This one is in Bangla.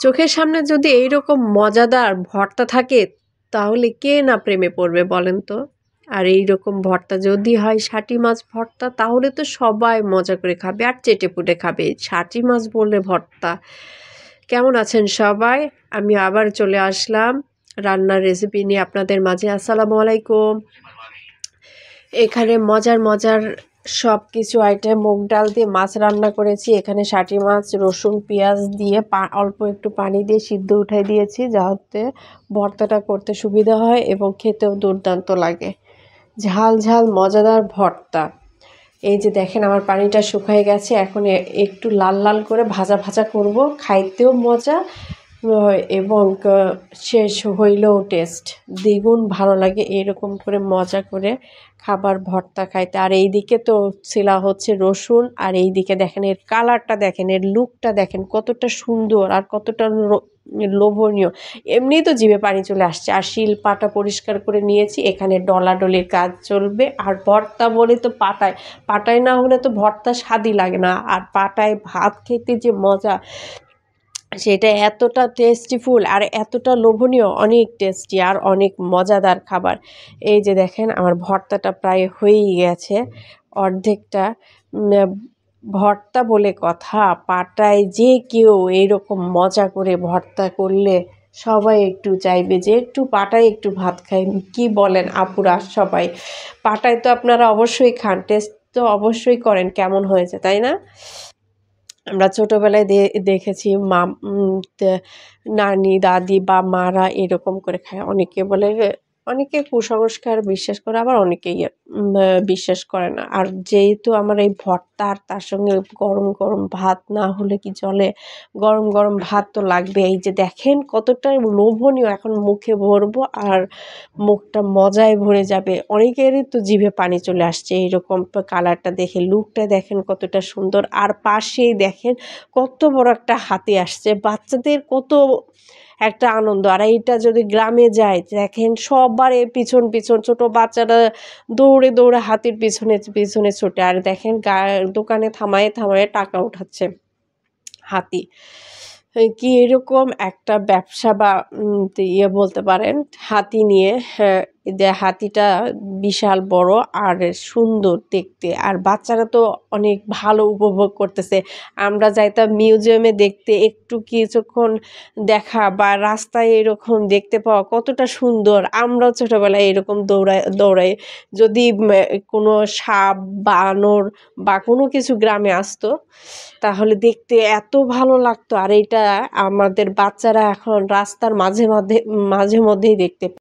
চোখের সামনে যদি এইরকম মজাদার ভর্তা থাকে তাহলে কে না প্রেমে পড়বে বলেন তো। আর এইরকম ভর্তা যদি হয় শাটি মাছ ভর্তা তাহলে তো সবাই মজা করে খাবে আর চেটেপুটে খাবে। শাটি মাছ বললে ভর্তা। কেমন আছেন সবাই? আমি আবার চলে আসলাম রান্নার রেসিপি নিয়ে আপনাদের মাঝে। আসসালামু আলাইকুম। এখানে মজার মজার সব কিছু আইটেম, মুগ ডাল দিয়ে মাছ রান্না করেছি। এখানে শাটি মাছ রসুন পেঁয়াজ দিয়ে অল্প একটু পানি দিয়ে সিদ্ধ উঠাই দিয়েছি, যাতে ভর্তাটা করতে সুবিধা হয় এবং খেতেও দুর্দান্ত লাগে। ঝাল ঝাল মজাদার ভর্তা। এই যে দেখেন আমার পানিটা শুকায় গেছে, এখন একটু লাল লাল করে ভাজা ভাজা করব, খাইতেও মজা এবং শেষ হইলেও টেস্ট দ্বিগুণ ভালো লাগে এরকম করে মজা করে খাবার ভর্তা খাইতে। আর এই দিকে তো ছিলা হচ্ছে রসুন, আর এই দিকে দেখেন এর কালারটা দেখেন, এর লুকটা দেখেন কতটা সুন্দর আর কতটা লোভনীয়। এমনিই তো জিভে পানি চলে আসছে। আর শিল পাটা পরিষ্কার করে নিয়েছি, এখানে ডলাডলির কাজ চলবে। আর ভর্তা বলে তো পাটায় না হলে তো ভর্তা স্বাদই লাগে না। আর পাটায় ভাত খেতে যে মজা, সেটা এতটা টেস্টিফুল আর এতটা লোভনীয়, অনেক টেস্টি আর অনেক মজাদার খাবার। এই যে দেখেন আমার ভর্তাটা প্রায় হয়েই গেছে, অর্ধেকটা। ভর্তা বলে কথা, পাটায় যে কেউ এইরকম মজা করে ভর্তা করলে সবাই একটু চাইবে যে একটু পাটায় একটু ভাত খাই। কি বলেন আপুরা সবাই? পাটায় তো আপনারা অবশ্যই খান, টেস্ট তো অবশ্যই করেন কেমন হয়েছে, তাই না? আমরা ছোটোবেলায় দেখেছি নানি দাদি বা মারা এরকম করে খায়। অনেকে বলে, অনেকে কুসংস্কার বিশ্বাস করে, আবার অনেকেই বিশ্বাস করে না। আর যেহেতু আমার এই ভর্তা আর তার সঙ্গে গরম গরম ভাত না হলে কি চলে, গরম গরম ভাত তো লাগবে। এই যে দেখেন কতটা লোভনীয়, এখন মুখে ভরবো আর মুখটা মজায় ভরে যাবে। অনেকেরই তো জিভে পানি চলে আসছে এইরকম কালারটা দেখে, লুকটা দেখেন কতটা সুন্দর। আর পাশেই দেখেন কত বড় একটা হাতি আসছে, বাচ্চাদের কত একটা আনন্দ। আর এইটা যদি গ্রামে যায় দেখেন সবার পিছন পিছন ছোট বাচ্চারা দৌড়ে দৌড়ে হাতির পিছনে পিছনে ছুটে। আর দেখেন দোকানে থামায় থামায় টাকা উঠাচ্ছে হাতি। কি এরকম একটা ব্যবসা বা বলতে পারেন হাতি নিয়ে। হ্যাঁ, যে হাতিটা বিশাল বড় আর সুন্দর দেখতে, আর বাচ্চারা তো অনেক ভালো উপভোগ করতেছে। আমরা যাইতাম মিউজিয়ামে দেখতে, একটু কিছুক্ষণ দেখা বা রাস্তায় এরকম দেখতে পাওয়া কতটা সুন্দর। আমরাও ছোটোবেলায় এরকম দৌড়াই। যদি কোনো সাপ বানর বা কোনো কিছু গ্রামে আসতো তাহলে দেখতে এত ভালো লাগতো। আর এটা আমাদের বাচ্চারা এখন রাস্তার মাঝে মধ্যেই দেখতে